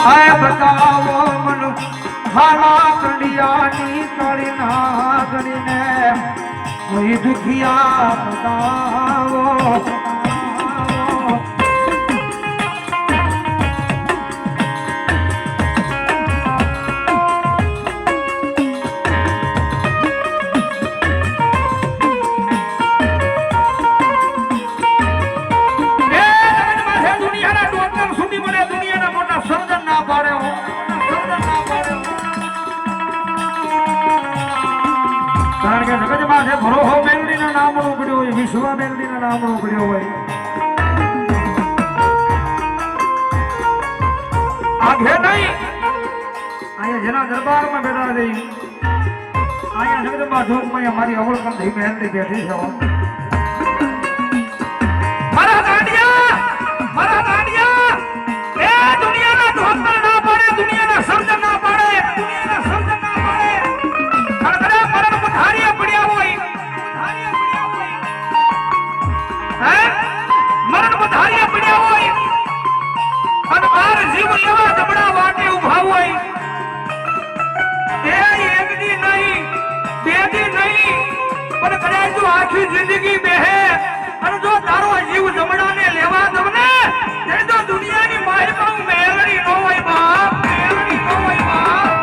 આય બતાવો મન ખાના કંડિયાની કરી નાગણીને કોઈ દુખિયા બતાવો કારણ કે જગતમાં છે ભરોહો મેલડીના નામનો પડ્યો હોય વિશ્વ મેલડીના નામનો પડ્યો હોય આઘે નહીં અહીંયા જેના દરબારમાં બેઠા છે અહીંયા જગતમાં જોગમાં મારી અવળકમ થઈ મેલડી બેઠી છે મારા દાડિયા એ દુનિયાના ધોતર ના પડે દુનિયાના સર્જન ના પડે દુનિયાના સર્જન ના પડે ખડખડે મરણ પથારીએ પડ્યા હોય હે મરણ પથારીએ પડ્યા હોય અને બાર જીવ એવા જબડા વાટે ઊભા હોય એ એક દી નહીં બે દી નહીં પણ કદાચ જો આખી